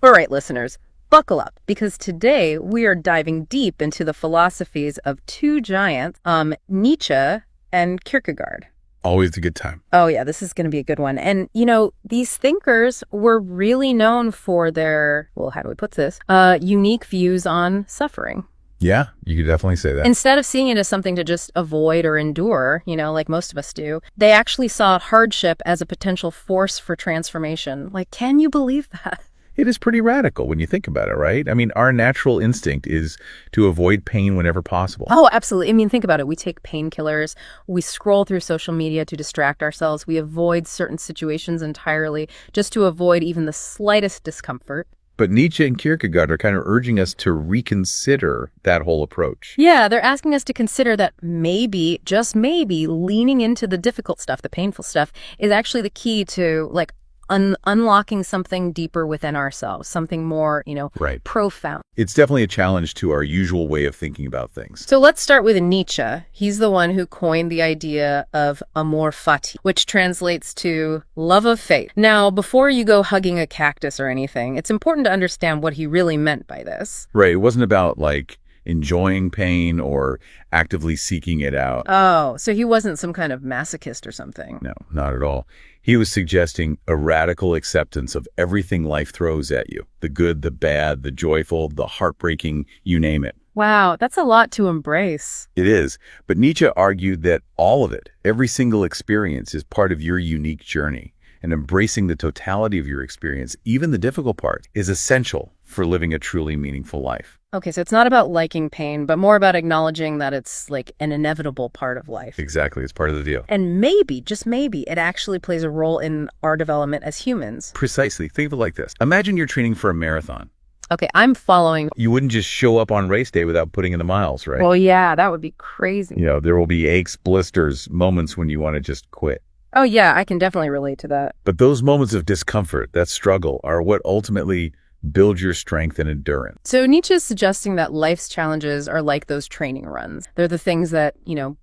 All right, listeners, buckle up, because today we are diving deep into the philosophies of two giants, Nietzsche and Kierkegaard. Always a good time. Oh, yeah, this is going to be a good one. And, these thinkers were really known for their, well, how do we put this? Unique views on suffering. Yeah, you could definitely say that. Instead of seeing it as something to just avoid or endure, like most of us do, they actually saw hardship as a potential force for transformation. Like, can you believe that? It is pretty radical when you think about it, right? I mean, our natural instinct is to avoid pain whenever possible. Oh, absolutely. I mean, think about it. We take painkillers. We scroll through social media to distract ourselves. We avoid certain situations entirely just to avoid even the slightest discomfort. But Nietzsche and Kierkegaard are kind of urging us to reconsider that whole approach. Yeah, they're asking us to consider that maybe, just maybe, leaning into the difficult stuff, the painful stuff, is actually the key to, unlocking something deeper within ourselves, something more, Right. profound. It's definitely a challenge to our usual way of thinking about things. So let's start with Nietzsche. He's the one who coined the idea of Amor, Fati, which translates to love of fate. Now, before you go hugging a cactus or anything, it's important to understand what he really meant by this. Right. It wasn't about, enjoying pain or actively seeking it out. Oh, so he wasn't some kind of masochist or something. No, not at all. He was suggesting a radical acceptance of everything life throws at you. The good, the bad, the joyful, the heartbreaking, you name it. Wow, that's a lot to embrace. It is. But Nietzsche argued that all of it, every single experience, is part of your unique journey. And embracing the totality of your experience, even the difficult part, is essential for living a truly meaningful life. Okay, so it's not about liking pain, but more about acknowledging that it's like an inevitable part of life. Exactly. It's part of the deal. And maybe, just maybe, it actually plays a role in our development as humans. Precisely. Think of it like this. Imagine you're training for a marathon. Okay, I'm following. You wouldn't just show up on race day without putting in the miles, right? Well, yeah, that would be crazy. There will be aches, blisters, moments when you want to just quit. Oh, yeah, I can definitely relate to that. But those moments of discomfort, that struggle, are what ultimately build your strength and endurance. So Nietzsche's suggesting that life's challenges are like those training runs. They're the things that,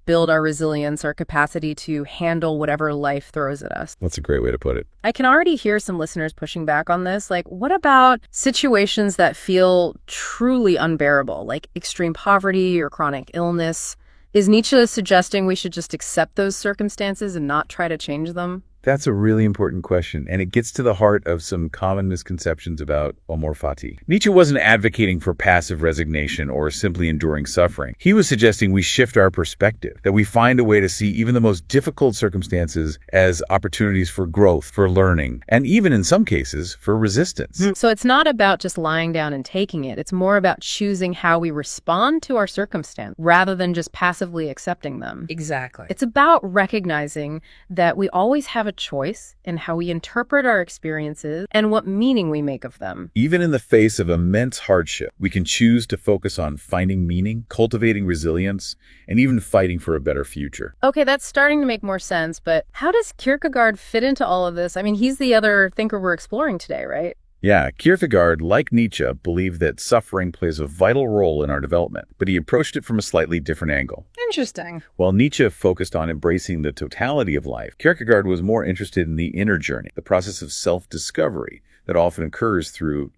build our resilience, our capacity to handle whatever life throws at us. That's a great way to put it. I can already hear some listeners pushing back on this. Like, what about situations that feel truly unbearable, like extreme poverty or chronic illness? Is Nietzsche suggesting we should just accept those circumstances and not try to change them? That's a really important question, and it gets to the heart of some common misconceptions about Amor Fati. Nietzsche wasn't advocating for passive resignation or simply enduring suffering. He was suggesting we shift our perspective, that we find a way to see even the most difficult circumstances as opportunities for growth, for learning, and even in some cases, for resistance. So it's not about just lying down and taking it. It's more about choosing how we respond to our circumstance rather than just passively accepting them. Exactly. It's about recognizing that we always have a choice in how we interpret our experiences and what meaning we make of them. Even in the face of immense hardship, we can choose to focus on finding meaning, cultivating resilience, and even fighting for a better future. Okay, that's starting to make more sense, but how does Kierkegaard fit into all of this? I mean, he's the other thinker we're exploring today, right? Yeah, Kierkegaard, like Nietzsche, believed that suffering plays a vital role in our development, but he approached it from a slightly different angle. Interesting. While Nietzsche focused on embracing the totality of life, Kierkegaard was more interested in the inner journey, the process of self-discovery that often occurs through,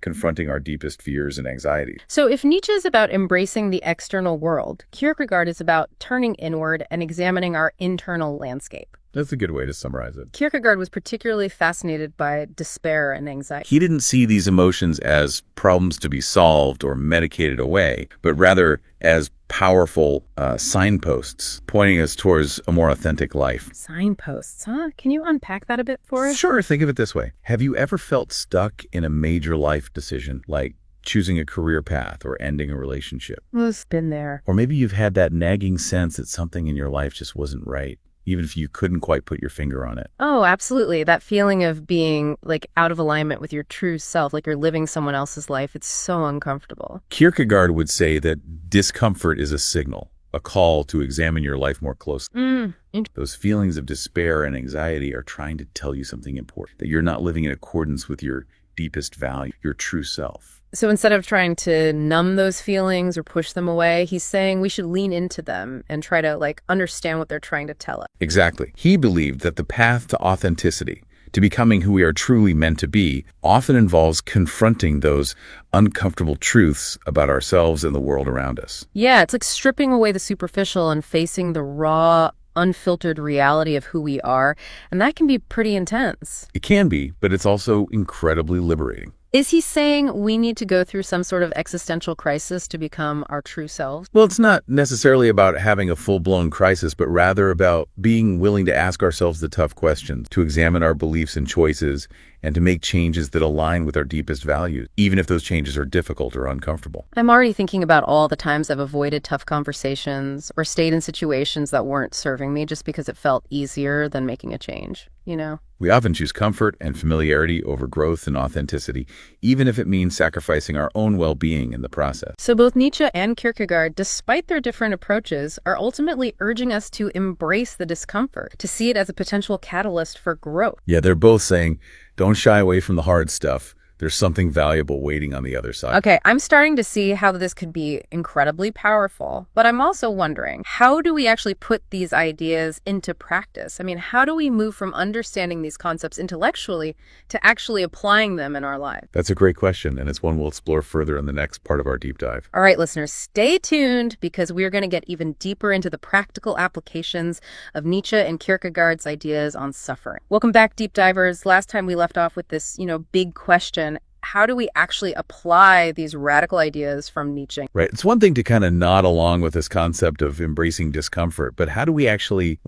confronting our deepest fears and anxieties. So if Nietzsche is about embracing the external world, Kierkegaard is about turning inward and examining our internal landscape. That's a good way to summarize it. Kierkegaard was particularly fascinated by despair and anxiety. He didn't see these emotions as problems to be solved or medicated away, but rather as powerful signposts pointing us towards a more authentic life. Signposts, huh? Can you unpack that a bit for us? Sure, think of it this way. Have you ever felt stuck in a major life decision, like choosing a career path or ending a relationship? It's been there. Or maybe you've had that nagging sense that something in your life just wasn't right, even if you couldn't quite put your finger on it. Oh, absolutely. That feeling of being out of alignment with your true self, like you're living someone else's life. It's so uncomfortable. Kierkegaard would say that discomfort is a signal, a call to examine your life more closely. Those feelings of despair and anxiety are trying to tell you something important, that you're not living in accordance with your deepest value, your true self. So instead of trying to numb those feelings or push them away, he's saying we should lean into them and try to understand what they're trying to tell us. Exactly. He believed that the path to authenticity, to becoming who we are truly meant to be often involves confronting those uncomfortable truths about ourselves and the world around us. Yeah, it's like stripping away the superficial and facing the raw, unfiltered reality of who we are, and that can be pretty intense. It can be, but it's also incredibly liberating. Is he saying we need to go through some sort of existential crisis to become our true selves? Well, it's not necessarily about having a full-blown crisis, but rather about being willing to ask ourselves the tough questions, to examine our beliefs and choices, and to make changes that align with our deepest values, even if those changes are difficult or uncomfortable. I'm already thinking about all the times I've avoided tough conversations or stayed in situations that weren't serving me just because it felt easier than making a change, you know? We often choose comfort and familiarity over growth and authenticity, even if it means sacrificing our own well-being in the process. So both Nietzsche and Kierkegaard, despite their different approaches, are ultimately urging us to embrace the discomfort, to see it as a potential catalyst for growth. Yeah, they're both saying, don't shy away from the hard stuff. There's something valuable waiting on the other side. Okay, I'm starting to see how this could be incredibly powerful, but I'm also wondering, how do we actually put these ideas into practice? I mean, how do we move from understanding these concepts intellectually to actually applying them in our lives? That's a great question, and it's one we'll explore further in the next part of our deep dive. All right, listeners, stay tuned because we're going to get even deeper into the practical applications of Nietzsche and Kierkegaard's ideas on suffering. Welcome back, deep divers. Last time we left off with this, big question. How do we actually apply these radical ideas from Nietzsche? Right. It's one thing to kind of nod along with this concept of embracing discomfort, but how do we actually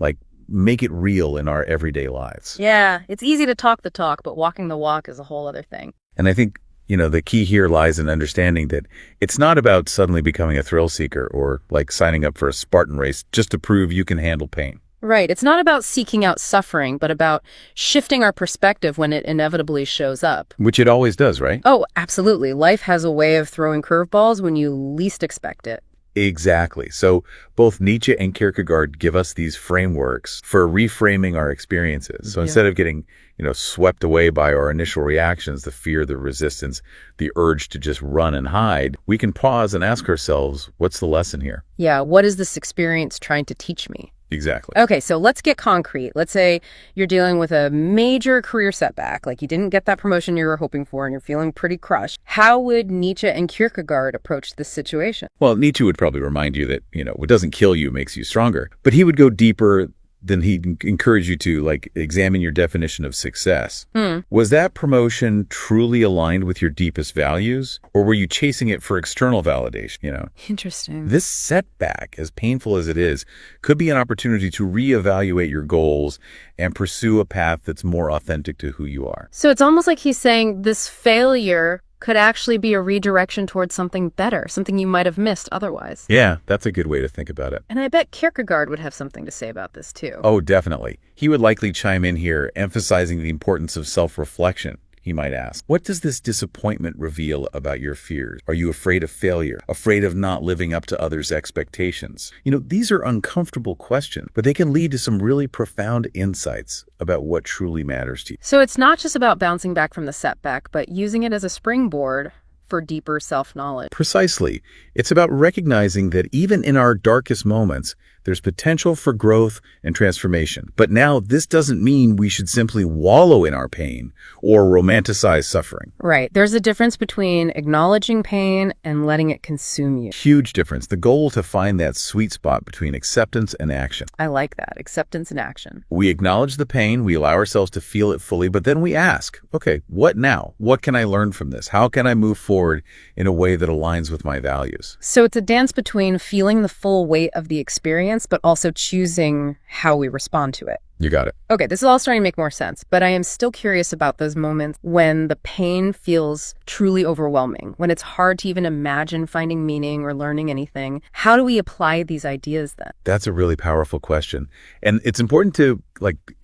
make it real in our everyday lives? Yeah, it's easy to talk the talk, but walking the walk is a whole other thing. And I think, the key here lies in understanding that it's not about suddenly becoming a thrill seeker or signing up for a Spartan race just to prove you can handle pain. Right. It's not about seeking out suffering, but about shifting our perspective when it inevitably shows up. Which it always does, right? Oh, absolutely. Life has a way of throwing curveballs when you least expect it. Exactly. So both Nietzsche and Kierkegaard give us these frameworks for reframing our experiences. So instead of getting, swept away by our initial reactions, the fear, the resistance, the urge to just run and hide, we can pause and ask ourselves, what's the lesson here? Yeah, what is this experience trying to teach me? Exactly. Okay, so let's get concrete. Let's say you're dealing with a major career setback, like you didn't get that promotion you were hoping for and you're feeling pretty crushed. How would Nietzsche and Kierkegaard approach this situation? Well, Nietzsche would probably remind you that, what doesn't kill you makes you stronger. But he would go deeper than he'd encourage you to examine your definition of success. Was that promotion truly aligned with your deepest values, or were you chasing it for external validation? Interesting. This setback, as painful as it is, could be an opportunity to reevaluate your goals and pursue a path that's more authentic to who you are. So it's almost like he's saying this failure could actually be a redirection towards something better, something you might have missed otherwise. Yeah, that's a good way to think about it. And I bet Kierkegaard would have something to say about this too. Oh, definitely. He would likely chime in here, emphasizing the importance of self-reflection. He might ask, what does this disappointment reveal about your fears? Are you afraid of failure? Afraid of not living up to others' expectations? These are uncomfortable questions, but they can lead to some really profound insights about what truly matters to you. So it's not just about bouncing back from the setback, but using it as a springboard for deeper self-knowledge. Precisely. It's about recognizing that even in our darkest moments, there's potential for growth and transformation. But now this doesn't mean we should simply wallow in our pain or romanticize suffering. Right. There's a difference between acknowledging pain and letting it consume you. Huge difference. The goal to find that sweet spot between acceptance and action. I like that. Acceptance and action. We acknowledge the pain, we allow ourselves to feel it fully, but then we ask, okay, what now? What can I learn from this? How can I move forward in a way that aligns with my values? So it's a dance between feeling the full weight of the experience, but also choosing how we respond to it. You got it. Okay, this is all starting to make more sense, but I am still curious about those moments when the pain feels truly overwhelming, when it's hard to even imagine finding meaning or learning anything. How do we apply these ideas then? That's a really powerful question. And it's important to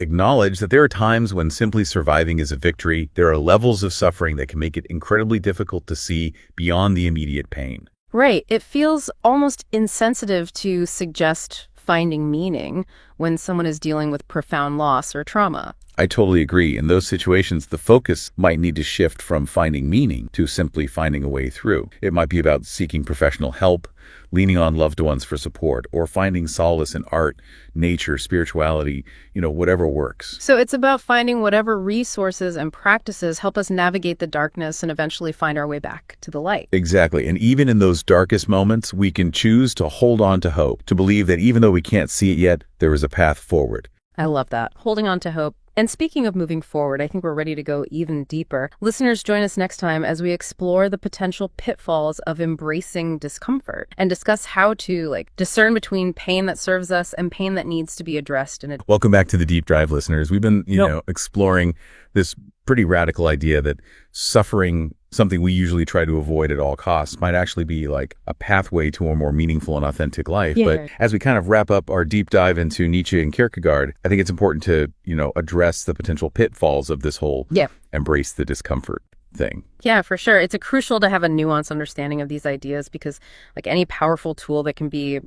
acknowledge that there are times when simply surviving is a victory. There are levels of suffering that can make it incredibly difficult to see beyond the immediate pain. Right. It feels almost insensitive to suggest finding meaning when someone is dealing with profound loss or trauma. I totally agree. In those situations, the focus might need to shift from finding meaning to simply finding a way through. It might be about seeking professional help, leaning on loved ones for support, or finding solace in art, nature, spirituality, whatever works. So it's about finding whatever resources and practices help us navigate the darkness and eventually find our way back to the light. Exactly. And even in those darkest moments, we can choose to hold on to hope, to believe that even though we can't see it yet, there is a path forward. I love that. Holding on to hope. And speaking of moving forward, I think we're ready to go even deeper. Listeners, join us next time as we explore the potential pitfalls of embracing discomfort and discuss how to discern between pain that serves us and pain that needs to be addressed. Welcome back to the Deep Dive, listeners. We've been, exploring this pretty radical idea that suffering, something we usually try to avoid at all costs, might actually be like a pathway to a more meaningful and authentic life. Yeah. But as we kind of wrap up our deep dive into Nietzsche and Kierkegaard, I think it's important to, address the potential pitfalls of this whole embrace the discomfort thing. Yeah, for sure. It's crucial to have a nuanced understanding of these ideas because any powerful tool that can be,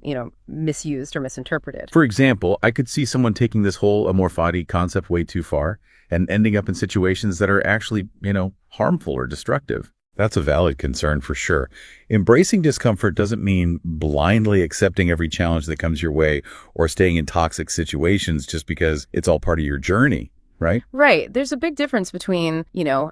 misused or misinterpreted. For example, I could see someone taking this whole Amor Fati concept way too far and ending up in situations that are actually, harmful or destructive. That's a valid concern for sure. Embracing discomfort doesn't mean blindly accepting every challenge that comes your way or staying in toxic situations just because it's all part of your journey, right? Right. There's a big difference between,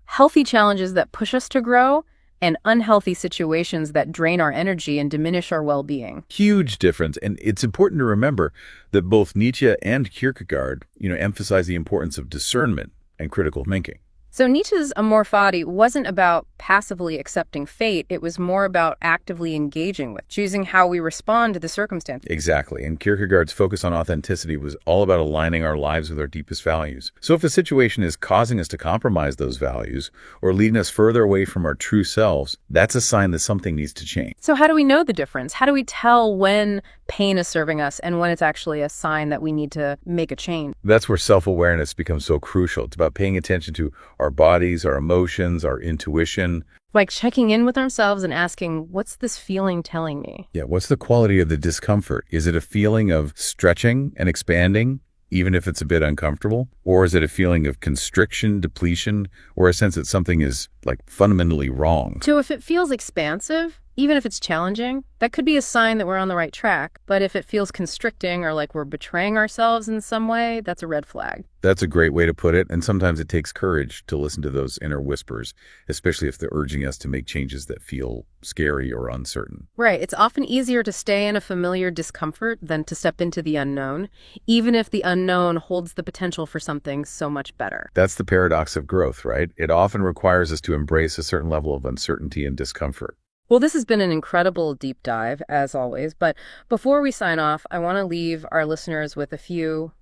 healthy challenges that push us to grow and unhealthy situations that drain our energy and diminish our well-being. Huge difference. And it's important to remember that both Nietzsche and Kierkegaard, emphasize the importance of discernment and critical thinking. So Nietzsche's Amor Fati wasn't about passively accepting fate. It was more about actively engaging with, choosing how we respond to the circumstances. Exactly. And Kierkegaard's focus on authenticity was all about aligning our lives with our deepest values. So if a situation is causing us to compromise those values or leading us further away from our true selves, that's a sign that something needs to change. So how do we know the difference? How do we tell when pain is serving us and when it's actually a sign that we need to make a change? That's where self-awareness becomes so crucial. It's about paying attention to our bodies, our emotions, our intuition. Like checking in with ourselves and asking, what's this feeling telling me? Yeah, what's the quality of the discomfort? Is it a feeling of stretching and expanding, even if it's a bit uncomfortable? Or is it a feeling of constriction, depletion, or a sense that something is fundamentally wrong? So if it feels expansive, even if it's challenging, that could be a sign that we're on the right track. But if it feels constricting or like we're betraying ourselves in some way, that's a red flag. That's a great way to put it. And sometimes it takes courage to listen to those inner whispers, especially if they're urging us to make changes that feel scary or uncertain. Right. It's often easier to stay in a familiar discomfort than to step into the unknown, even if the unknown holds the potential for something so much better. That's the paradox of growth, right? It often requires us to embrace a certain level of uncertainty and discomfort. Well, this has been an incredible deep dive, as always. But before we sign off, I want to leave our listeners with a few,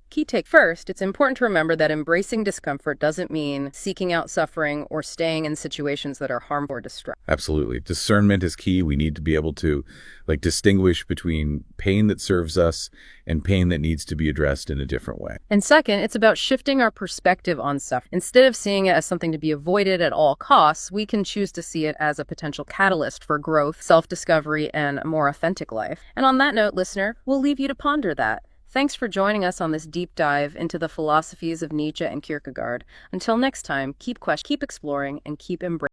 key take. First, it's important to remember that embracing discomfort doesn't mean seeking out suffering or staying in situations that are harmful or destructive. Absolutely. Discernment is key. We need to be able to distinguish between pain that serves us and pain that needs to be addressed in a different way. And second, it's about shifting our perspective on suffering. Instead of seeing it as something to be avoided at all costs, we can choose to see it as a potential catalyst for growth, self-discovery, and a more authentic life. And on that note, listener, we'll leave you to ponder that. Thanks for joining us on this deep dive into the philosophies of Nietzsche and Kierkegaard. Until next time, keep exploring and keep embracing.